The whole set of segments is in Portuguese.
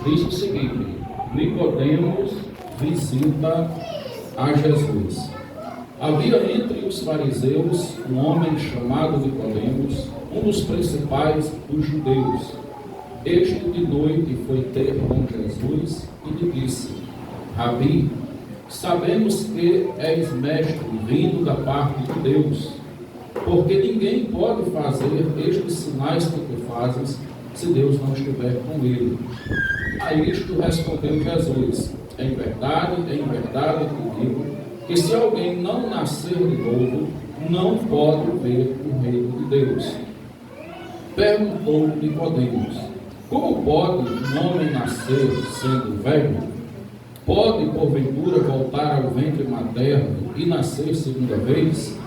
diz o seguinte: Nicodemos visita a Jesus. Havia entre os fariseus um homem chamado Nicodemos, um dos principais dos judeus. Este de noite foi ter com Jesus e lhe disse: Rabi, sabemos que és mestre vindo da parte de Deus, porque ninguém pode fazer estes sinais que tu fazes se Deus não estiver com ele. A isto respondeu Jesus: em verdade te digo, que se alguém não nascer de novo, não pode ver o reino de Deus. Perguntou Nicodemos: como pode um homem nascer sendo velho? Pode, porventura, voltar ao ventre materno e nascer segunda vez?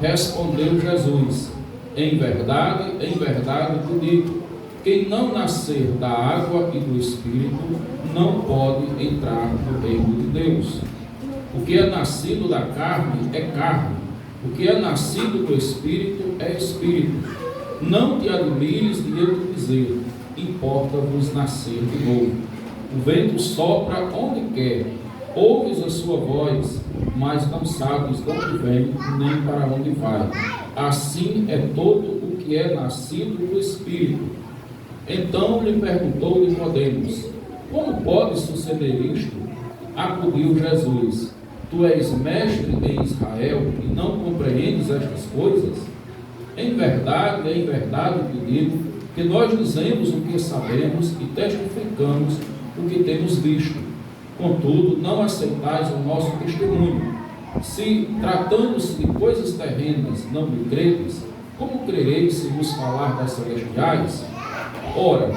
Respondeu Jesus: em verdade te digo, quem não nascer da água e do Espírito não pode entrar no reino de Deus. O que é nascido da carne é carne, o que é nascido do Espírito é Espírito. Não te admires de eu te dizer: importa-vos nascer de novo. O vento sopra onde quer, ouves a sua voz, mas não sabes de onde vem nem para onde vai. Assim é todo o que é nascido do Espírito. Então lhe perguntou Nicodemos: como pode suceder isto? Acudiu Jesus: tu és mestre em Israel e não compreendes estas coisas? Em verdade te digo, que nós dizemos o que sabemos e testificamos o que temos visto. Contudo, não aceitais o nosso testemunho. Se, tratando-se de coisas terrenas, não me credes, como crereis se vos falar das celestiais? Ora,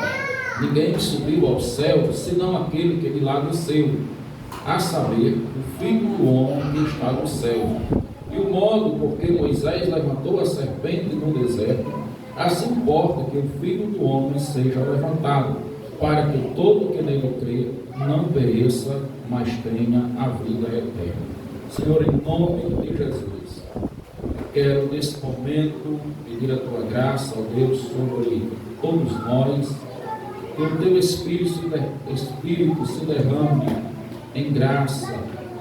ninguém subiu ao céu, senão aquele que de lá desceu, a saber, o Filho do Homem que está no céu. E o modo por que Moisés levantou a serpente no deserto, assim importa que o Filho do Homem seja levantado, para que todo que nele crê não pereça, mas tenha a vida eterna. Senhor, em nome de Jesus, quero nesse momento pedir a tua graça, ó Deus, sobre todos nós, que o teu Espírito se derrame em graça,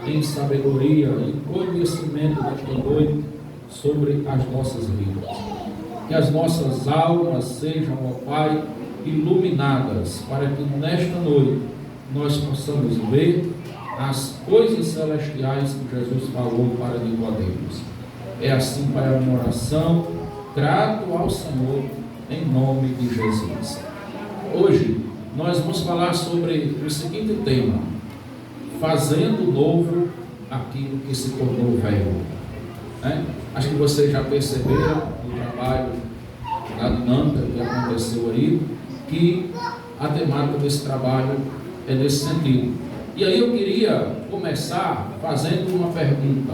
em sabedoria, em conhecimento desta noite sobre as nossas vidas. Que as nossas almas sejam, ó Pai, iluminadas, para que nesta noite nós possamos ver as coisas celestiais que Jesus falou para Nicodemos. É assim, Pai, a minha oração, grato ao Senhor, em nome de Jesus. Hoje nós vamos falar sobre o seguinte tema: fazendo novo aquilo que se tornou velho. Acho que vocês já perceberam no trabalho, na dinâmica que aconteceu ali, que a temática desse trabalho é nesse sentido. E aí eu queria começar fazendo uma pergunta: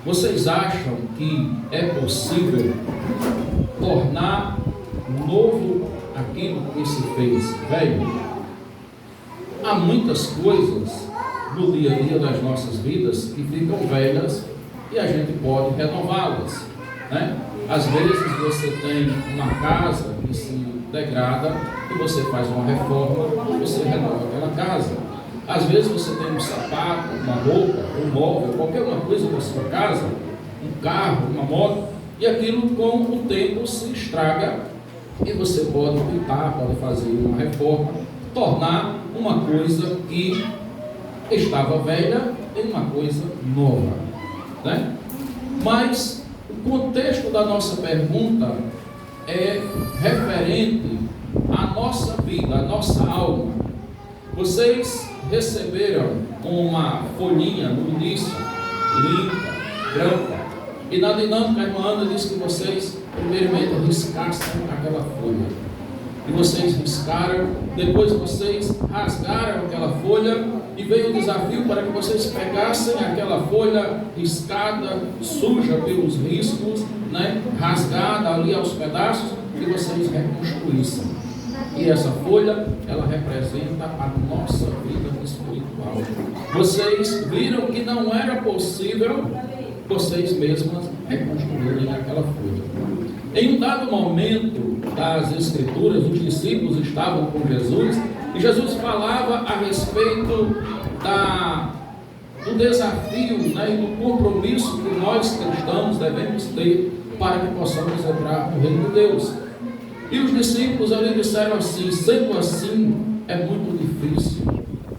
vocês acham que é possível tornar novo aquilo que se fez velho? Há muitas coisas no dia a dia das nossas vidas que ficam velhas e a gente pode renová-las, Às vezes você tem uma casa que se degrada e você faz uma reforma e você renova aquela casa. Às vezes você tem um sapato, uma roupa, um móvel, qualquer uma coisa da sua casa, um carro, uma moto, e aquilo com o tempo se estraga e você pode pintar, pode fazer uma reforma, tornar uma coisa que estava velha em uma coisa nova, Mas o contexto da nossa pergunta é referente à nossa vida, à nossa alma. Vocês receberam uma folhinha no início, limpa, branca, e na dinâmica a irmã Ana disse que vocês primeiramente riscassem aquela folha. E vocês riscaram, depois vocês rasgaram aquela folha e veio o desafio para que vocês pegassem aquela folha riscada, suja pelos riscos, rasgada ali aos pedaços, e vocês reconstruíssem. E essa folha, ela representa a nossa vida espiritual. Vocês viram que não era possível vocês mesmas reconstruírem aquela folha. Em um dado momento das Escrituras, os discípulos estavam com Jesus e E Jesus falava a respeito do desafio, né, e do compromisso que nós cristãos devemos ter para que possamos entrar no reino de Deus. E os discípulos ali disseram assim: sendo assim, é muito difícil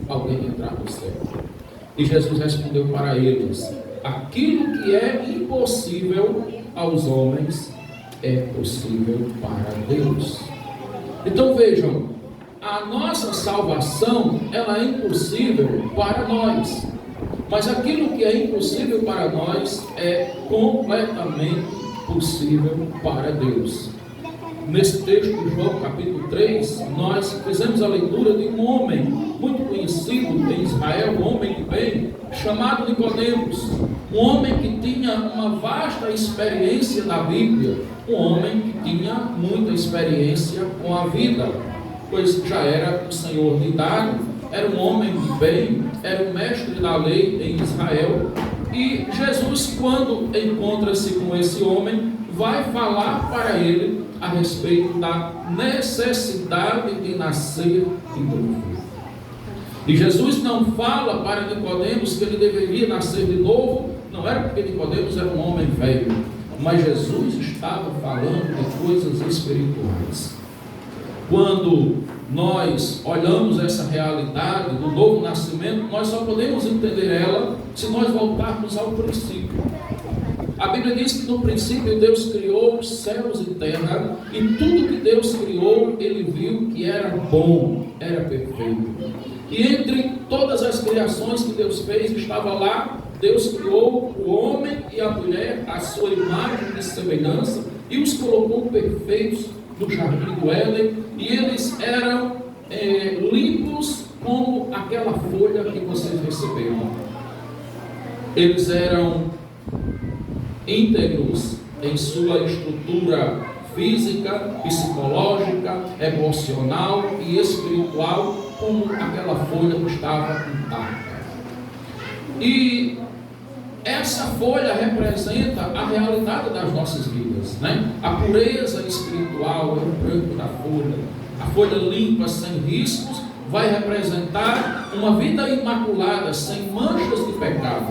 alguém entrar no céu. E Jesus respondeu para eles: aquilo que é impossível aos homens é possível para Deus. Então vejam, a nossa salvação, ela é impossível para nós, mas aquilo que é impossível para nós é completamente possível para Deus. Nesse texto de João capítulo 3, nós fizemos a leitura de um homem muito conhecido em Israel, um homem de bem, chamado Nicodemos, um homem que tinha uma vasta experiência na Bíblia, um homem que tinha muita experiência com a vida, pois já era um senhor de idade, era um homem de bem, era um mestre da lei em Israel. E Jesus, quando encontra-se com esse homem, vai falar para ele a respeito da necessidade de nascer de novo. E Jesus não fala para Nicodemos que ele deveria nascer de novo, não era porque Nicodemos era um homem velho, mas Jesus estava falando de coisas espirituais. Quando nós olhamos essa realidade do novo nascimento, nós só podemos entender ela se nós voltarmos ao princípio. A Bíblia diz que no princípio Deus criou os céus e terra, e tudo que Deus criou, Ele viu que era bom, era perfeito. E entre todas as criações que Deus fez, estava lá, Deus criou o homem e a mulher, a sua imagem e semelhança, e os colocou perfeitos no jardim do Éden, e eles eram limpos como aquela folha que vocês receberam. Eles eram íntegros em sua estrutura física, psicológica, emocional e espiritual, como aquela folha que estava intacta. E essa folha representa a realidade das nossas vidas, né? A pureza espiritual é o branco da folha. A folha limpa, sem riscos, vai representar uma vida imaculada, sem manchas de pecado.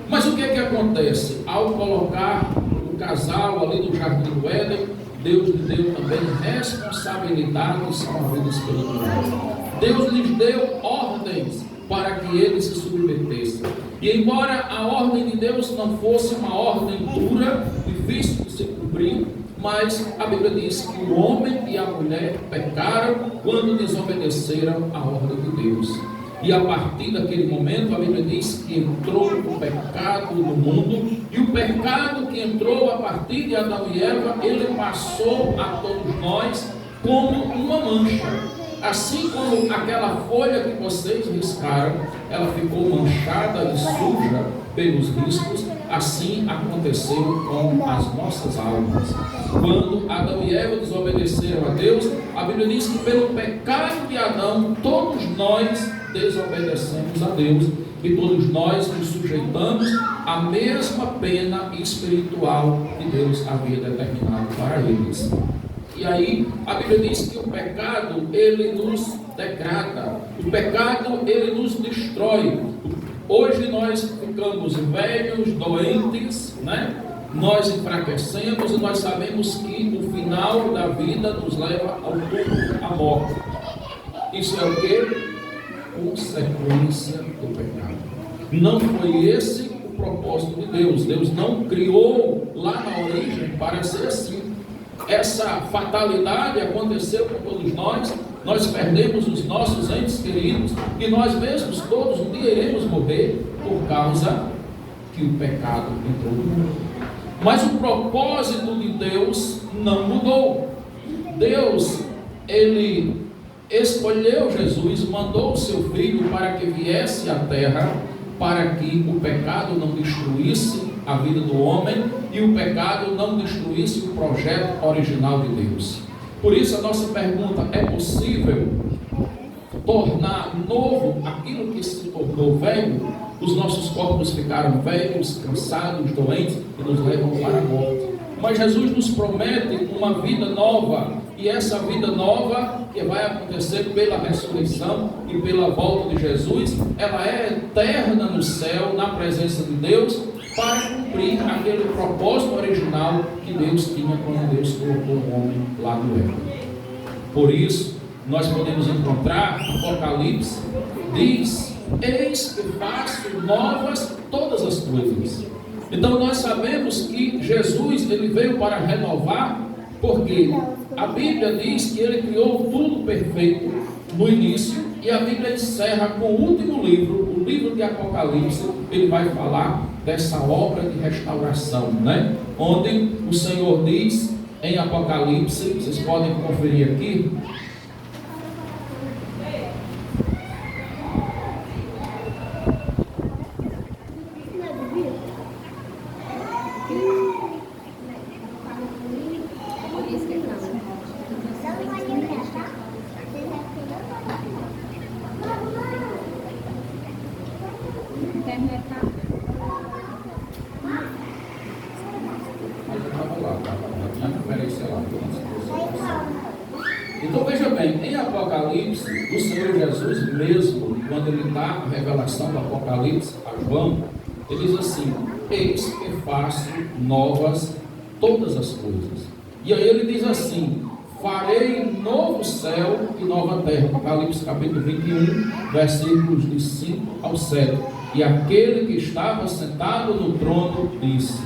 Mas o que é que acontece? Ao colocar o casal ali no jardim do Éden, Deus lhe deu também responsabilidades com a vida espiritual. Deus lhes deu ordens para que eles se submetessem. E embora a ordem de Deus não fosse uma ordem dura, difícil de se cumprir, mas a Bíblia diz que o homem e a mulher pecaram quando desobedeceram a ordem de Deus. E a partir daquele momento, a Bíblia diz que entrou o pecado no mundo, e o pecado que entrou a partir de Adão e Eva, ele passou a todos nós como uma mancha. Assim como aquela folha que vocês riscaram, ela ficou manchada e suja pelos riscos, assim aconteceu com as nossas almas. Quando Adão e Eva desobedeceram a Deus, a Bíblia diz que pelo pecado de Adão, todos nós desobedecemos a Deus, e todos nós nos sujeitamos à mesma pena espiritual que Deus havia determinado para eles. E aí a Bíblia diz que o pecado, ele nos degrada, o pecado, ele nos destrói. Hoje nós ficamos velhos, doentes, né? Nós enfraquecemos, e nós sabemos que o final da vida nos leva ao túmulo, à morte. Isso é o que? Consequência do pecado. Não foi esse o propósito de Deus. Deus não criou lá na origem para ser assim. Essa fatalidade aconteceu com todos nós perdemos os nossos entes queridos, e nós mesmos todos um dia iremos morrer por causa que o pecado entrou no mundo. Mas o propósito de Deus não mudou. Deus, Ele escolheu Jesus, mandou o seu Filho para que viesse à terra, para que o pecado não destruísse a vida do homem e o pecado não destruísse o projeto original de Deus. Por isso a nossa pergunta: é possível tornar novo aquilo que se tornou velho? Os nossos corpos ficaram velhos, cansados, doentes e nos levam para a morte. Mas Jesus nos promete uma vida nova, e essa vida nova que vai acontecer pela ressurreição e pela volta de Jesus, ela é eterna no céu, na presença de Deus, para cumprir aquele propósito original que Deus tinha quando Deus colocou o homem lá no Éden. Por isso, nós podemos encontrar, Apocalipse diz: eis que faço novas todas as coisas. Então nós sabemos que Jesus, ele veio para renovar, porque a Bíblia diz que ele criou tudo perfeito no início, e a Bíblia encerra com o último livro, o livro de Apocalipse. Ele vai falar dessa obra de restauração, né? Onde o Senhor diz em Apocalipse, vocês podem conferir aqui, então veja bem, em Apocalipse, o Senhor Jesus mesmo, quando ele dá a revelação do Apocalipse a João, ele diz assim: eis que faço novas todas as coisas. E aí ele diz assim: farei novo céu e nova terra. Apocalipse capítulo 21, versículos de 5 ao 7. E aquele que estava sentado no trono disse: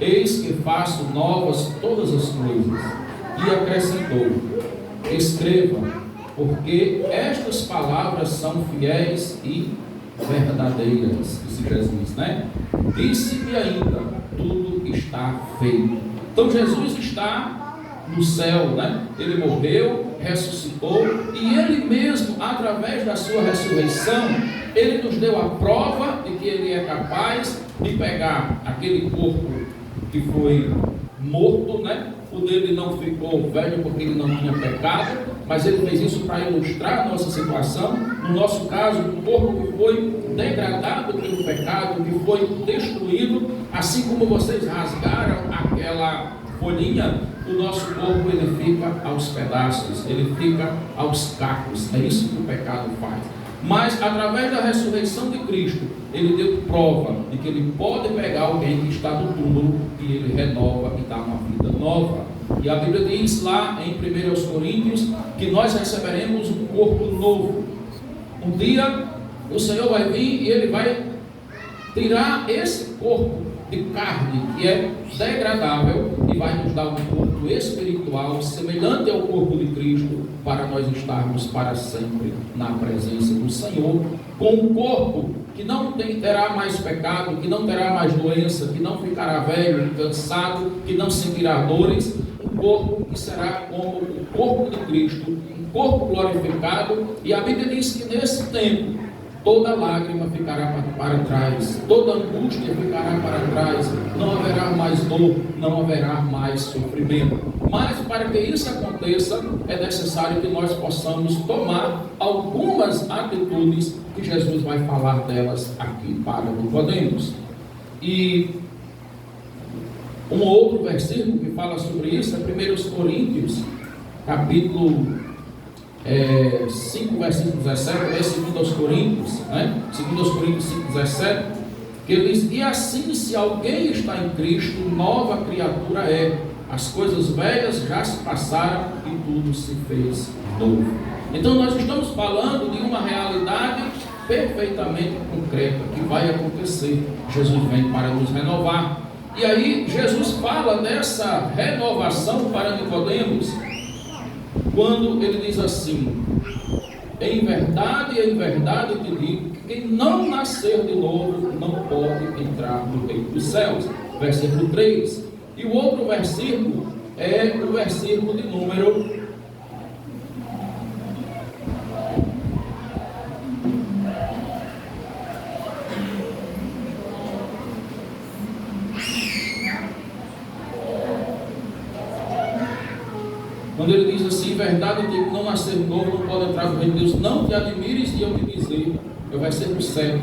eis que faço novas todas as coisas. E acrescentou: escreva, porque estas palavras são fiéis e verdadeiras. Disse Jesus, né? Disse-me ainda: tudo está feito. Então Jesus está no céu, né? Ele morreu, ressuscitou, e ele mesmo, através da sua ressurreição, ele nos deu a prova de que ele é capaz de pegar aquele corpo que foi morto, né? O dele não ficou velho porque ele não tinha pecado, mas ele fez isso para ilustrar a nossa situação. No nosso caso, o corpo que foi degradado pelo pecado, que foi destruído, assim como vocês rasgaram aquela folhinha, o nosso corpo ele fica aos pedaços, ele fica aos cacos. É isso que o pecado faz. Mas através da ressurreição de Cristo, ele deu prova de que ele pode pegar alguém que está no túmulo e ele renova e dá uma vida nova. E a Bíblia diz lá em 1 Coríntios que nós receberemos um corpo novo. Um dia o Senhor vai vir e ele vai tirar esse corpo de carne que é degradável e vai nos dar um corpo espiritual semelhante ao corpo de Cristo, para nós estarmos para sempre na presença do Senhor, com um corpo que não terá mais pecado, que não terá mais doença, que não ficará velho, cansado, que não sentirá dores, um corpo que será como o corpo de Cristo, um corpo glorificado. E a Bíblia diz que nesse tempo toda lágrima ficará para trás, toda angústia ficará para trás, não haverá mais dor, não haverá mais sofrimento. Mas para que isso aconteça, é necessário que nós possamos tomar algumas atitudes que Jesus vai falar delas aqui para Nicodemos. E um outro versículo que fala sobre isso é 1 Coríntios, capítulo 5, versículo 17, é 2 Coríntios, né? 2 Coríntios 5, 17, que ele diz: e assim, se alguém está em Cristo, nova criatura é, as coisas velhas já se passaram e tudo se fez novo. Então nós estamos falando de uma realidade perfeitamente concreta que vai acontecer. Jesus vem para nos renovar. E aí Jesus fala dessa renovação para Nicodemos, quando ele diz assim: em verdade te digo, que quem não nascer de novo não pode entrar no reino dos céus. Versículo 3. E o outro versículo é o versículo de número 4. Quando ele diz assim: em verdade, que não nascer novo não pode entrar no reino de Deus. Não te admires de eu te dizer, eu vai ser o 7,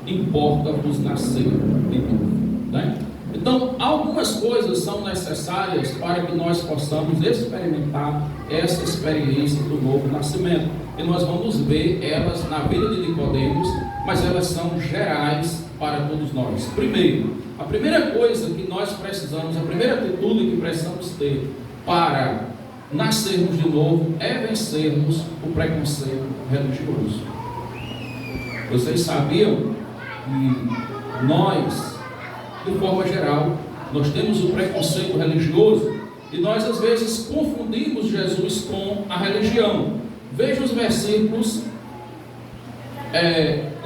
importa-vos nascer de novo, né? Então Então, algumas coisas são necessárias para que nós possamos experimentar essa experiência do novo nascimento. E nós vamos ver elas na vida de Nicodemos, mas elas são gerais para todos nós. Primeiro, a primeira coisa que nós precisamos, a primeira atitude que precisamos ter para nascermos de novo é vencermos o preconceito religioso. Vocês sabiam que nós, de forma geral, nós temos o preconceito religioso e nós às vezes confundimos Jesus com a religião. Veja os versículos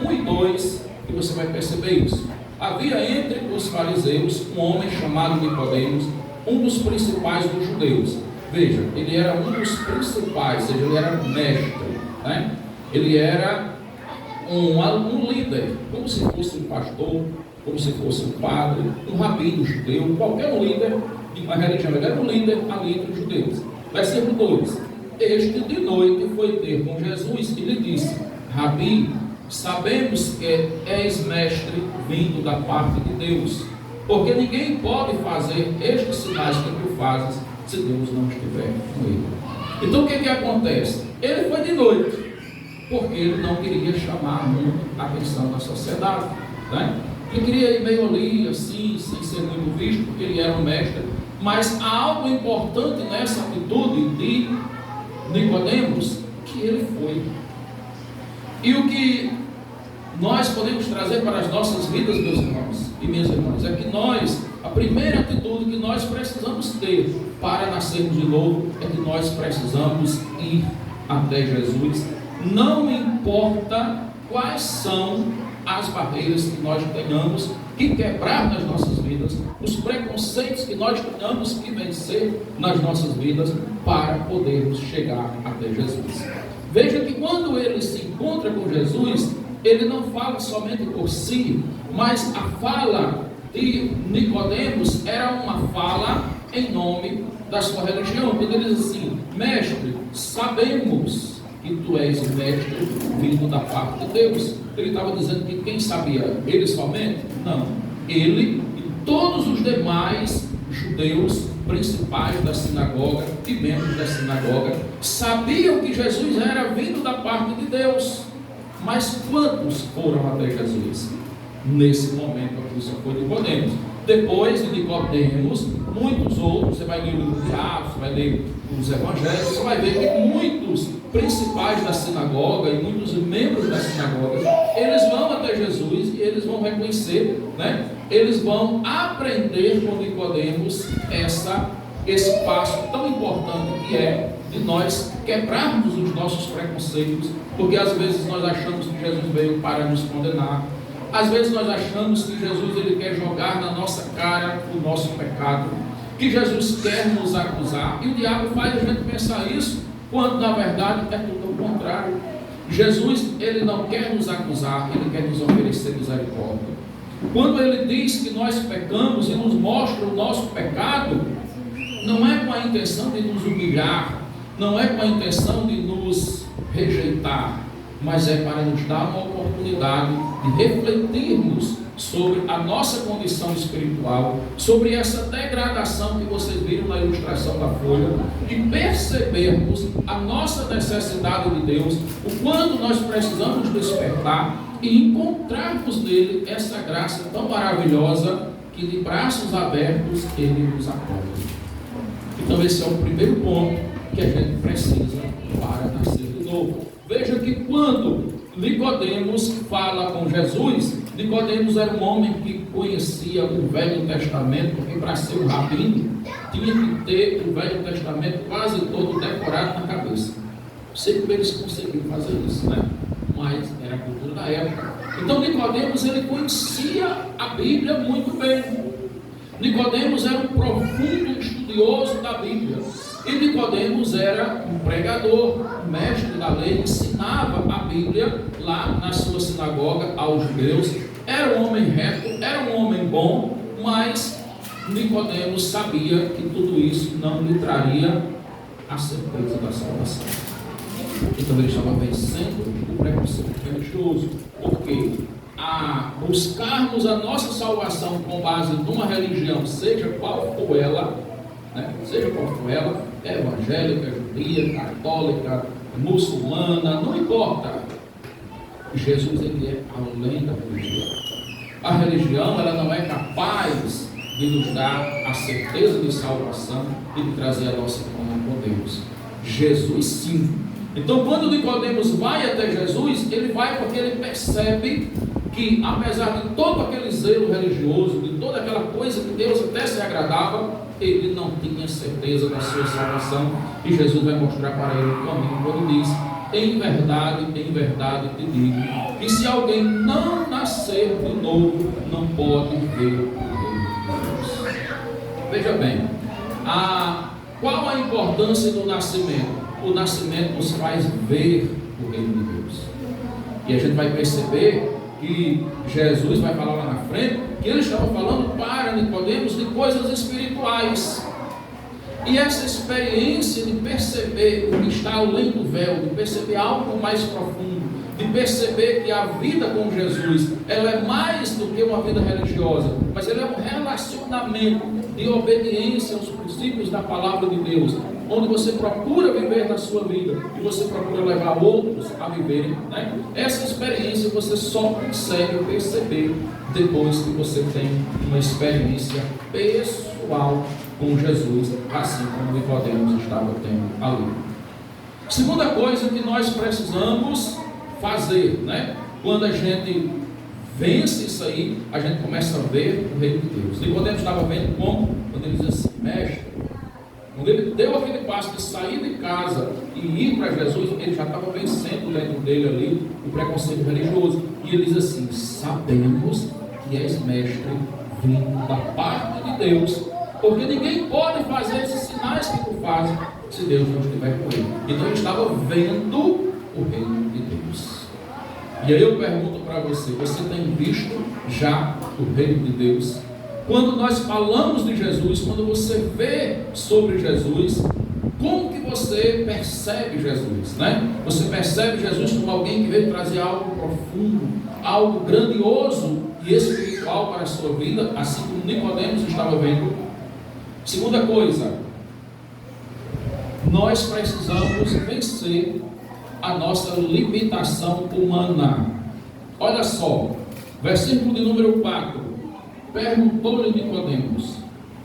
1 e 2 que você vai perceber isso. Havia entre os fariseus um homem chamado Nicodemos, um dos principais dos judeus. Veja, ele era um dos principais, ou seja, ele era mestre, né? Ele era um líder, como se fosse um pastor, como se fosse um padre, um rabino judeu, qualquer um líder de uma religião. Ele era um líder ali entre os judeus. Versículo 2: Este de noite foi ter com Jesus e lhe disse: Rabi, sabemos que és mestre vindo da parte de Deus, porque ninguém pode fazer estes sinais que tu fazes se Deus não estiver com ele. Então o que acontece? Ele foi de noite, porque ele não queria chamar muito a atenção da sociedade, né? Ele queria ir meio ali, assim, sem ser muito visto, porque ele era um mestre. Mas há algo importante nessa atitude de Nicodemos, que ele foi. E o que nós podemos trazer para as nossas vidas, meus irmãos e minhas irmãs, é que nós, a primeira atitude que nós precisamos ter para nascermos de novo, é que nós precisamos ir até Jesus. Não importa quais são as barreiras que nós tenhamos que quebrar nas nossas vidas, os preconceitos que nós tenhamos que vencer nas nossas vidas para podermos chegar até Jesus. Veja que quando ele se encontra com Jesus, ele não fala somente por si, mas a fala de Nicodemos era uma fala em nome da sua religião. Quando ele diz assim: mestre, sabemos que tu és o mestre vindo da parte de Deus. Ele estava dizendo que quem sabia? Ele somente? Não. Ele e todos os demais judeus principais da sinagoga e membros da sinagoga sabiam que Jesus era vindo da parte de Deus. Mas quantos foram até Jesus? Nesse momento aqui só foi Nicodemos. Depois de Nicodemos, muitos outros, você vai ler o livro de Atos, você vai ler os evangelhos, você vai ver que muitos principais da sinagoga e muitos membros da sinagoga, eles vão até Jesus e eles vão reconhecer, né? Eles vão aprender com Nicodemos esse passo tão importante que é de nós quebrarmos os nossos preconceitos, porque às vezes nós achamos que Jesus veio para nos condenar. Às vezes nós achamos que Jesus ele quer jogar na nossa cara o nosso pecado, que Jesus quer nos acusar, e o diabo faz a gente pensar isso, quando na verdade é tudo o contrário. Jesus ele não quer nos acusar, ele quer nos oferecer misericórdia. Quando ele diz que nós pecamos e nos mostra o nosso pecado, não é com a intenção de nos humilhar, não é com a intenção de nos rejeitar, mas é para nos dar uma oportunidade de refletirmos sobre a nossa condição espiritual, sobre essa degradação que vocês viram na ilustração da folha, e percebermos a nossa necessidade de Deus, o quanto nós precisamos despertar e encontrarmos nele essa graça tão maravilhosa que de braços abertos ele nos acolhe. Então esse é o primeiro ponto que a gente precisa para nascer de novo. Veja que quando Nicodemos fala com Jesus, Nicodemos era um homem que conhecia o Velho Testamento, porque para ser um rabino tinha que ter o Velho Testamento quase todo decorado na cabeça. Sempre eles conseguiram fazer isso, né? Mas era a cultura da época. Então Nicodemos ele conhecia a Bíblia muito bem. Nicodemos era um profundo estudioso da Bíblia. E Nicodemos era um pregador, um mestre da lei, ensinava a Bíblia lá na sua sinagoga aos judeus. Era um homem reto, era um homem bom, mas Nicodemos sabia que tudo isso não lhe traria a certeza da salvação. Então ele estava vencendo o preconceito religioso, porque a buscarmos a nossa salvação com base numa religião, seja qual for ela, né? Seja qual for ela, evangélica, judia, católica, muçulmana, não importa. Jesus, ele é além da religião. A religião, ela não é capaz de nos dar a certeza de salvação e de trazer a nossa comunhão com Deus. Jesus, sim. Então, quando Nicodemos vai até Jesus, ele vai porque ele percebe que, apesar de todo aquele zelo religioso, de toda aquela coisa que Deus até se agradava, ele não tinha certeza da sua salvação. E Jesus vai mostrar para ele o caminho, quando diz: em verdade te digo, que se alguém não nascer de novo, não pode ver o reino de Deus. Veja bem, qual a importância do nascimento? O nascimento nos faz ver o reino de Deus. E a gente vai perceber que Jesus vai falar lá na frente, que ele estava falando para Nicodemos de coisas espirituais. E essa experiência de perceber o que está além do véu, de perceber algo mais profundo, de perceber que a vida com Jesus, ela é mais do que uma vida religiosa, mas ela é um relacionamento de obediência aos princípios da palavra de Deus, onde você procura viver na sua vida e você procura levar outros a viverem, né? Essa experiência você só consegue perceber depois que você tem uma experiência pessoal com Jesus, assim como Nicodemos estava tendo ali. Segunda coisa que nós precisamos fazer, né? Quando a gente vence isso aí, a gente começa a ver o reino de Deus. Nicodemos estava vendo como? Quando ele diz assim: mestre, quando ele deu aquele passo de sair de casa e ir para Jesus, ele já estava vencendo dentro dele ali o preconceito religioso. E ele diz assim: sabemos que és mestre vindo da parte de Deus, porque ninguém pode fazer esses sinais que tu fazes se Deus não estiver com ele. Então ele estava vendo o reino de Deus. E aí eu pergunto para você: você tem visto já o reino de Deus? Quando nós falamos de Jesus, quando você vê sobre Jesus, como que você percebe Jesus, né? Você percebe Jesus como alguém que veio trazer algo profundo, algo grandioso e espiritual para a sua vida, assim como Nicodemos estava vendo. Segunda coisa, nós precisamos vencer a nossa limitação humana. Olha só, versículo de número 4. Perguntou-lhe Nicodemos: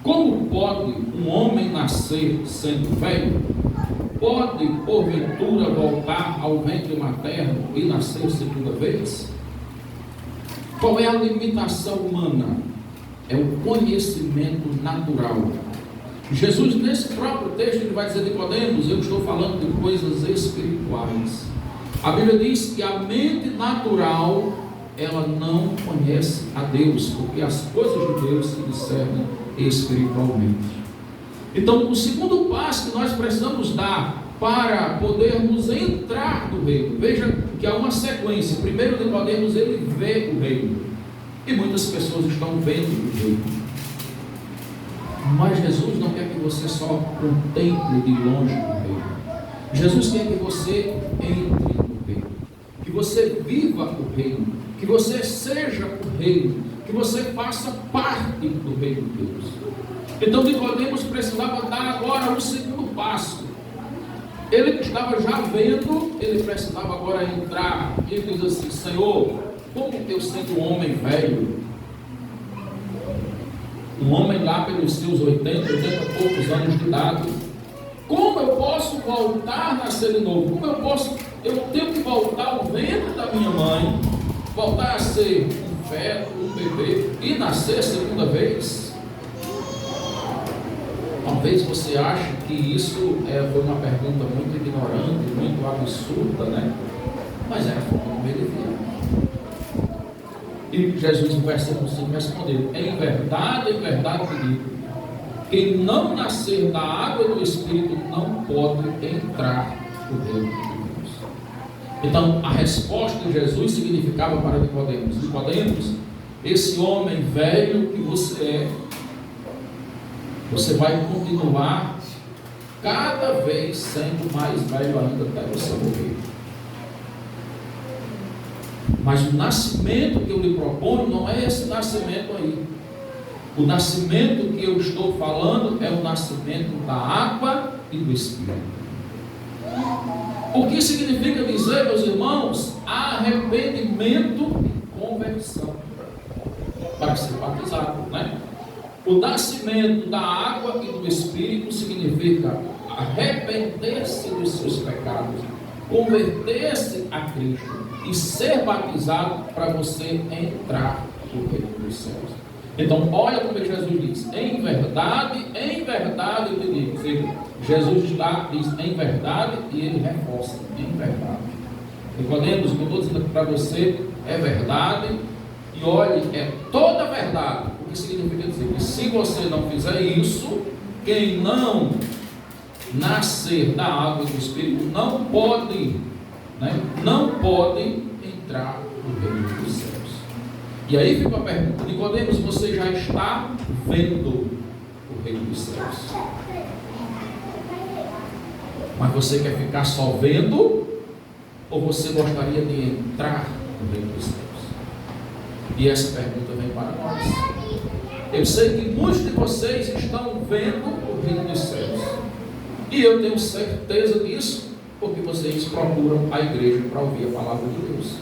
como pode um homem nascer sendo velho? Pode, porventura, voltar ao ventre materno e nascer segunda vez? Qual é a limitação humana? É o conhecimento natural. Jesus, nesse próprio texto, ele vai dizer: Nicodemos, eu estou falando de coisas espirituais. A Bíblia diz que a mente natural, ela não conhece a Deus, porque as coisas de Deus se discernem espiritualmente. Então, o segundo passo que nós precisamos dar para podermos entrar no reino, veja que há uma sequência. Primeiro, Nicodemos, ele vê o reino, e muitas pessoas estão vendo o reino. Mas Jesus não quer que você só contemple de longe o reino. Jesus quer que você entre no reino, que você viva o reino, que você seja o reino, que você faça parte do reino de Deus. Então Nicodemos precisava dar agora o segundo passo. Ele estava já vendo, ele precisava agora entrar. E ele diz assim: Senhor, como eu sendo um homem velho, um homem lá pelos seus 80 e poucos anos de idade, como eu posso voltar a nascer de novo? Como eu tenho que voltar ao ventre da minha mãe, voltar a ser um feto, um bebê e nascer segunda vez? Talvez você ache que isso foi uma pergunta muito ignorante, muito absurda, né? Mas era a forma como ele via. E Jesus, no versículo 5, respondeu: em verdade te digo, quem não nascer da água e do Espírito não pode entrar no reino de Deus. Então, a resposta de Jesus significava para Nicodemos: Nicodemos, esse homem velho que você é, você vai continuar cada vez sendo mais velho ainda até você morrer. Mas o nascimento que eu lhe proponho não é esse nascimento aí. O nascimento que eu estou falando é o nascimento da água e do Espírito. O que significa dizer, meus irmãos, arrependimento e conversão para ser batizado, né? O nascimento da água e do Espírito significa arrepender-se dos seus pecados, converter-se a Cristo e ser batizado para você entrar no reino dos céus. Então, olha como Jesus diz: em verdade eu te digo. Ou seja, Jesus diz em verdade e ele reforça: em verdade. Nicodemos, o que eu estou dizendo para você é verdade, e olhe, é toda a verdade. O que significa dizer que se você não fizer isso, quem não nascer da água e do Espírito não pode, não pode entrar no reino dos céus. E aí fica a pergunta: Nicodemos, você já está vendo o reino dos céus? Mas você quer ficar só vendo, ou você gostaria de entrar no reino dos céus? E essa pergunta vem para nós. Eu sei que muitos de vocês estão vendo o reino dos céus, e eu tenho certeza disso, porque vocês procuram a igreja para ouvir a palavra de Deus.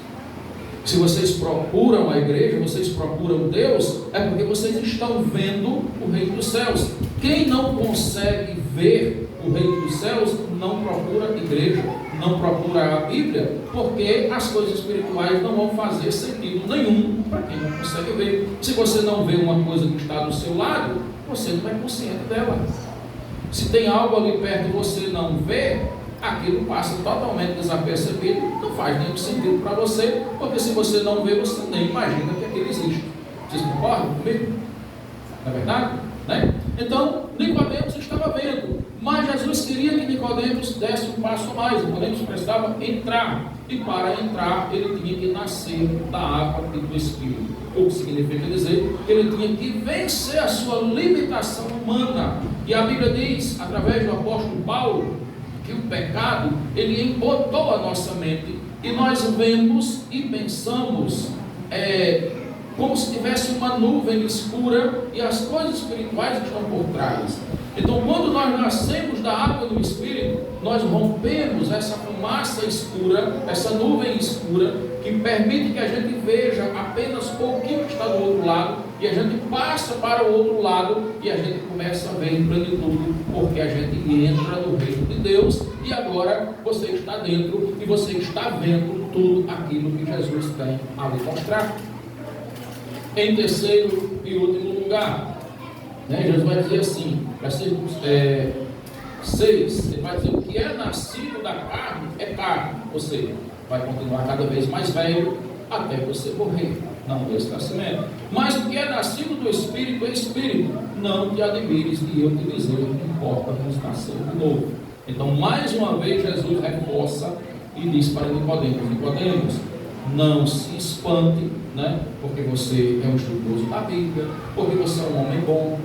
Se vocês procuram a igreja, vocês procuram Deus, é porque vocês estão vendo o reino dos céus. Quem não consegue ver o reino dos céus não procura a igreja, não procura a Bíblia, porque as coisas espirituais não vão fazer sentido nenhum para quem não consegue ver. Se você não vê uma coisa que está do seu lado, você não é consciente dela. Se tem algo ali perto e você não vê, aquilo passa totalmente desapercebido, não faz nenhum sentido para você, porque se você não vê, você nem imagina que aquilo existe. Vocês concordam comigo? Não é verdade? Né? Então, Nicodemos estava vendo, mas Jesus queria que Nicodemos desse um passo a mais. Nicodemos precisava entrar, e para entrar ele tinha que nascer da água e do Espírito. O que significa dizer que ele tinha que vencer a sua limitação humana. E a Bíblia diz, através do apóstolo Paulo, que o pecado, ele embotou a nossa mente, e nós vemos e pensamos como se tivesse uma nuvem escura, e as coisas espirituais estão por trás. Então, quando nós nascemos da água do Espírito, nós rompemos essa fumaça escura, essa nuvem escura, que permite que a gente veja apenas pouquinho que está do outro lado, e a gente passa para o outro lado, e a gente começa a ver em plenitude, porque a gente entra no reino de Deus, e agora você está dentro, e você está vendo tudo aquilo que Jesus tem a lhe mostrar. Em terceiro e último lugar, Jesus vai dizer assim, versículo 6, ele vai dizer: o que é nascido da carne é carne, ou seja, vai continuar cada vez mais velho até você morrer, não desse nascimento. Mas o que é nascido do Espírito é Espírito. Não te admires de eu te dizer, não importa nos nascer de novo. Então, mais uma vez, Jesus reforça e diz para Nicodemos, não se espante, porque você é um estudioso da Bíblia, porque você é um homem bom.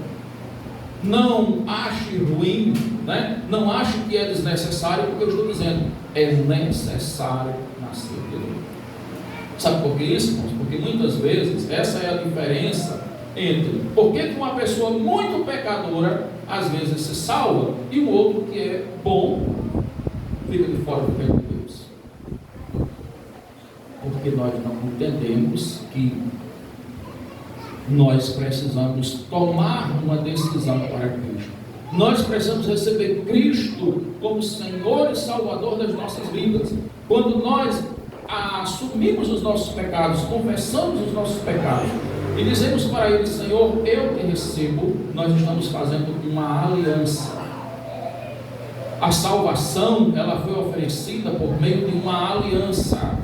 Não ache ruim, não ache que é desnecessário, porque eu estou dizendo, é necessário nascer de novo. Sabe por que isso, irmãos? Porque muitas vezes essa é a diferença entre por que uma pessoa muito pecadora às vezes se salva e o outro que é bom fica de fora do reino de Deus. Porque nós não entendemos que nós precisamos tomar uma decisão para Cristo. Nós precisamos receber Cristo como Senhor e Salvador das nossas vidas. Quando nós assumimos os nossos pecados, confessamos os nossos pecados e dizemos para Ele: Senhor, eu te recebo, nós estamos fazendo uma aliança. A salvação, ela foi oferecida por meio de uma aliança.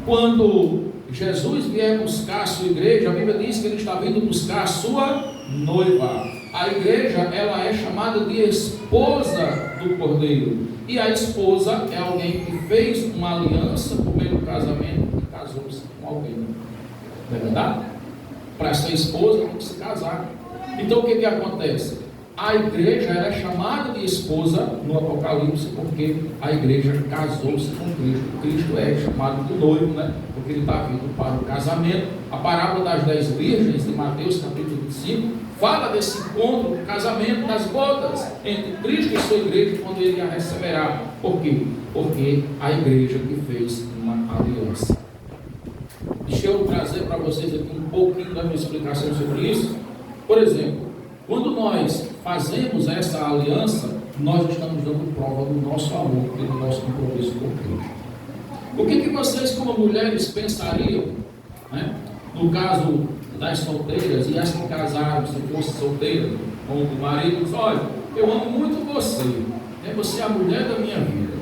Quando Jesus vier buscar a sua igreja, a Bíblia diz que Ele está vindo buscar a sua noiva. A igreja, ela é chamada de esposa do Cordeiro. E a esposa é alguém que fez uma aliança por meio do casamento e casou-se com alguém. Não é verdade? Para ser esposa, tem que se casar. Então, o que acontece? a igreja era chamada de esposa no Apocalipse, porque a igreja casou-se com Cristo. Cristo é chamado de noivo, né? Porque ele está vindo para o casamento. A parábola das 10 virgens de Mateus capítulo 25 fala desse encontro, do casamento, das bodas entre Cristo e sua igreja, quando ele a receberá. Por quê? Porque a igreja que fez uma aliança. Deixa eu trazer para vocês aqui um pouquinho da minha explicação sobre isso. Por exemplo, quando nós fazemos essa aliança, nós estamos dando prova do nosso amor e do nosso compromisso com Cristo. O que vocês, como mulheres, pensariam, né, no caso das solteiras e as que casaram, se fosse solteira, com o marido, diz: olha, eu amo muito você, né, você é a mulher da minha vida.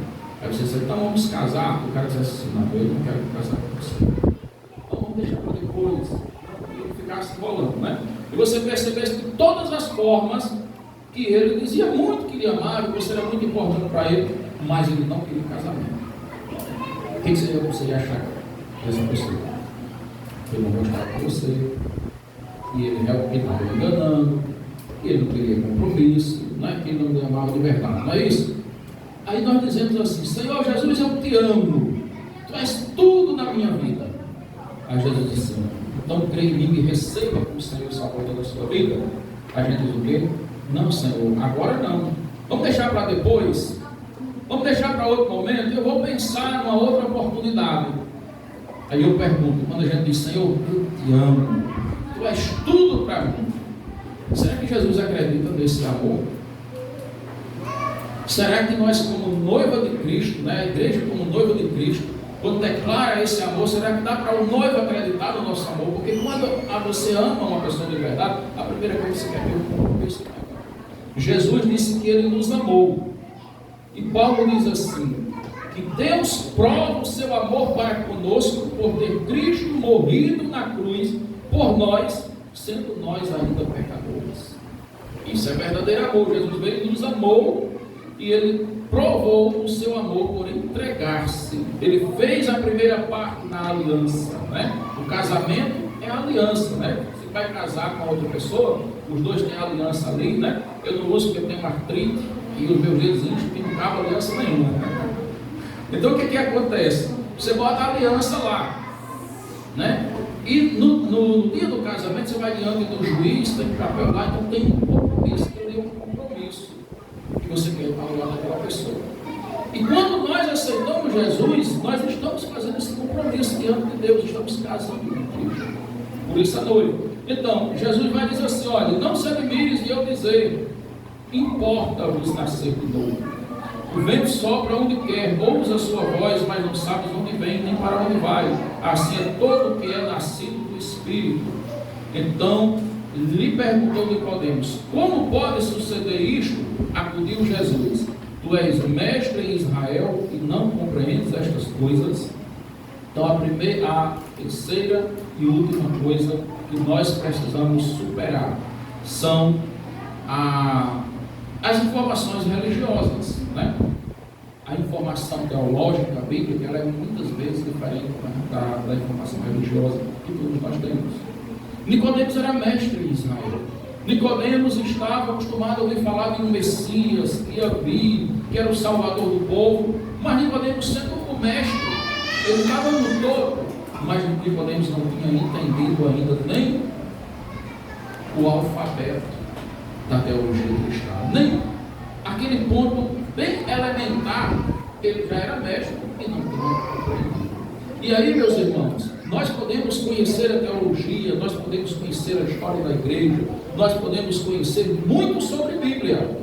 Aí você diz: então vamos casar. O cara diz assim: não, eu não quero casar com você. Então vamos deixar para depois, e ficar se enrolando, né? E você percebesse de todas as formas que ele dizia muito que lhe amava, que você era muito importante para ele, mas ele não queria casamento. O que você ia achar dessa pessoa? Ele não gostava de você, e ele realmente estava enganando, que ele não queria compromisso, não é que ele não lhe amava de verdade, não é isso? Aí nós dizemos assim: Senhor Jesus, eu te amo, tu és tudo na minha vida. Aí Jesus disse: então creia em mim e receba como Senhor e Salvador da sua vida. A gente diz o quê? Não, Senhor, agora não. Vamos deixar para depois? Vamos deixar para outro momento? Eu vou pensar numa outra oportunidade. Aí eu pergunto, quando a gente diz: Senhor, eu te amo, tu és tudo para mim. Será que Jesus acredita nesse amor? Será que nós, como noiva de Cristo, né, a igreja como noiva de Cristo, quando declara esse amor, será que dá para o noivo acreditar no nosso amor? Porque quando você ama uma pessoa de verdade, a primeira coisa que você quer ter é um compromisso com ela. Jesus disse que ele nos amou. E Paulo diz assim: que Deus prova o seu amor para conosco por ter Cristo morrido na cruz por nós, sendo nós ainda pecadores. Isso é verdadeiro amor. Jesus veio e nos amou, e ele provou o seu amor por entregar-se. Ele fez a primeira parte na aliança, né? O casamento é a aliança, né? Você vai casar com outra pessoa, os dois têm aliança ali, né? Eu não uso porque eu tenho artrite e os meus dedos íntimos que não cabem aliança nenhuma. Então o que acontece? Você bota a aliança lá, né? E no dia do casamento você vai diante do juiz, tem papel lá, então tem um compromisso, tem um compromisso que você quer ao lado daquela pessoa. E quando nós aceitamos Jesus, nós estamos fazendo esse compromisso diante de Deus, estamos casando com Cristo. Por isso a noiva. Então, Jesus vai dizer assim: olha, não se admires de eu dizer, importa-vos nascer de novo. O vento sopra onde quer, ouves a sua voz, mas não sabes onde vem, nem para onde vai. Assim é todo o que é nascido do Espírito. Então, lhe perguntou Nicodemos: como pode suceder isto? Acudiu Jesus: tu és mestre em Israel e não compreendes estas coisas? Então a terceira e última coisa que nós precisamos superar são as informações religiosas, né? A informação teológica, bíblica, ela é muitas vezes diferente da informação religiosa que todos nós temos. Nicodemos era mestre em Israel. Nicodemos estava acostumado a ouvir falar de um Messias que ia vir, que era o Salvador do povo, mas Nicodemos, sendo o mestre, ele estava no topo, mas Nicodemos não tinha entendido ainda nem o alfabeto da teologia cristã, nem aquele ponto bem elementar, ele já era mestre e não tinha compreendido. E aí, meus irmãos, nós podemos conhecer a teologia, nós podemos conhecer a história da igreja, nós podemos conhecer muito sobre a Bíblia,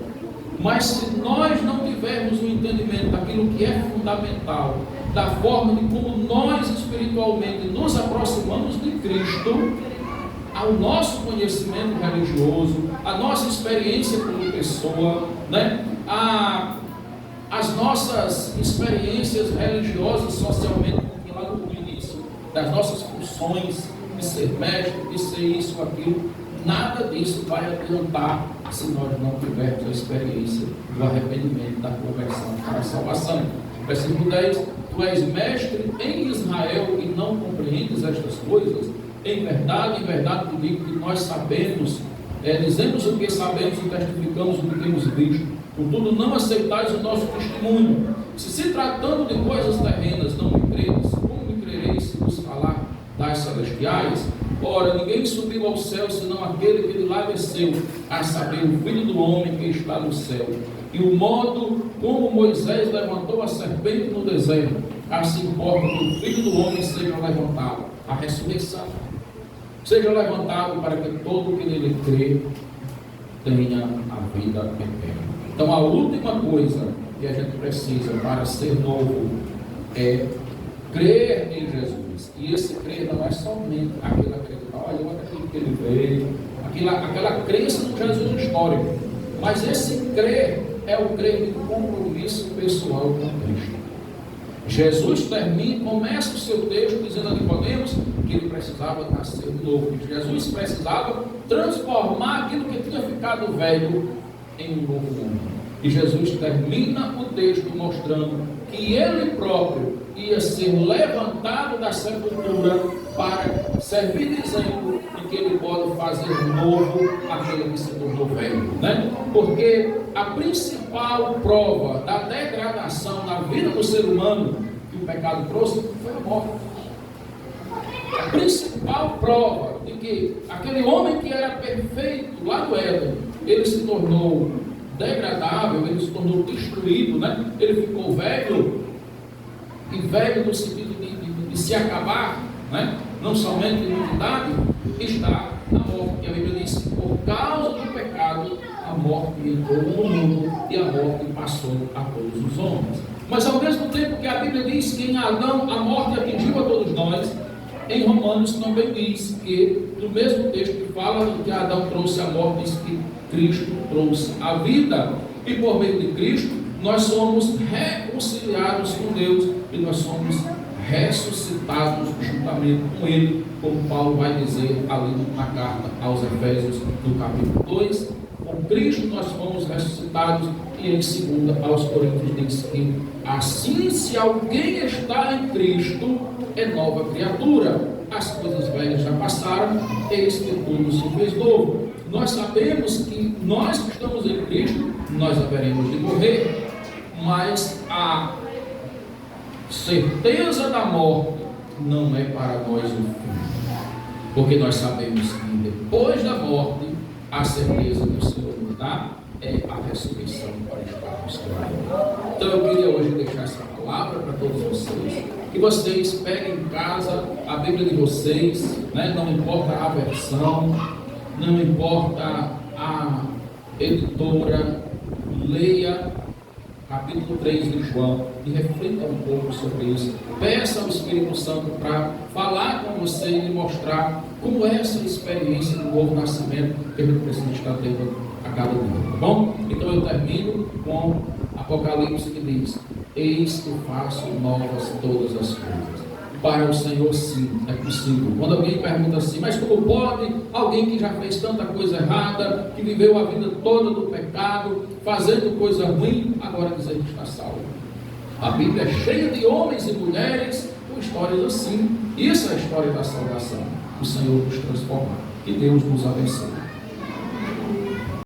mas se nós não tivermos o entendimento daquilo que é fundamental, da forma de como nós espiritualmente nos aproximamos de Cristo, ao nosso conhecimento religioso, a nossa experiência como pessoa, né? As nossas experiências religiosas socialmente, lá no início, das nossas funções de ser médico, de ser isso, aquilo, nada disso vai adiantar se nós não tivermos a experiência do arrependimento, da conversão para a salvação. Versículo 10: tu és mestre em Israel e não compreendes estas coisas? Em verdade te digo que nós sabemos dizemos o que sabemos e testificamos o que temos visto, contudo não aceitais o nosso testemunho. Se tratando de coisas terrenas não me credes, como me crereis se vos falar das celestiais? Ora, ninguém subiu ao céu senão aquele que de lá desceu, a saber, o Filho do Homem que está no céu. E o modo como Moisés levantou a serpente no deserto, assim importa que o Filho do Homem seja levantado, a ressurreição, seja levantado para que todo que nele crê tenha a vida eterna. Então a última coisa que a gente precisa para ser novo é crer em Jesus. E esse crer não é somente aquele acreditar, olha, aquilo que ele veio, aquela crença no Jesus histórico, mas esse crer é o crer de compromisso pessoal com Cristo. Jesus começa o seu texto dizendo a Nicodemos que ele precisava nascer de novo, que Jesus precisava transformar aquilo que tinha ficado velho em um novo homem. E Jesus termina o texto mostrando que ele próprio ia ser levantado da sepultura para servir de exemplo de que ele pode fazer novo aquele que se tornou velho, né? Porque a principal prova da degradação na vida do ser humano que o pecado trouxe foi a morte. A principal prova de que aquele homem que era perfeito lá no Éden, ele se tornou degradável, ele se tornou destruído, né? Ele ficou velho, e velho no sentido de se acabar, né? Não somente em idade, está na morte, que a Bíblia diz, por causa do pecado, a morte entrou no mundo e a morte passou a todos os homens. Mas ao mesmo tempo que a Bíblia diz que em Adão a morte atingiu a todos nós, em Romanos também diz que, no mesmo texto que fala que Adão trouxe a morte, diz que Cristo trouxe a vida, e por meio de Cristo nós somos reconciliados com Deus e nós somos ressuscitados juntamente com Ele, como Paulo vai dizer ali na carta aos Efésios, no capítulo 2. Com Cristo nós fomos ressuscitados, e em 2 aos Coríntios diz que assim, se alguém está em Cristo, é nova criatura, as coisas velhas já passaram, eis que tudo se fez novo. Nós sabemos que nós que estamos em Cristo, nós haveremos de morrer, mas a certeza da morte não é para nós o fim, porque nós sabemos que depois da morte, a certeza que o Senhor nos dá é a ressurreição para estarmos com Ele. Então eu queria hoje deixar essa palavra para todos vocês, que vocês peguem em casa a Bíblia de vocês, né? Não importa a versão, não importa a editora, leia capítulo 3 de João e reflita um pouco sobre isso. Peça ao Espírito Santo para falar com você e mostrar como é essa experiência do novo nascimento que a gente precisa estar tendo a cada dia, tá bom? Então eu termino com Apocalipse que diz: eis que faço novas todas as coisas. Para o Senhor sim, é possível. Quando alguém pergunta assim, mas como pode alguém que já fez tanta coisa errada, que viveu a vida toda do pecado, fazendo coisa ruim, agora dizer que está salvo? A Bíblia é cheia de homens e mulheres com histórias assim. Isso é a história da salvação. O Senhor nos transformar. Que Deus nos abençoe.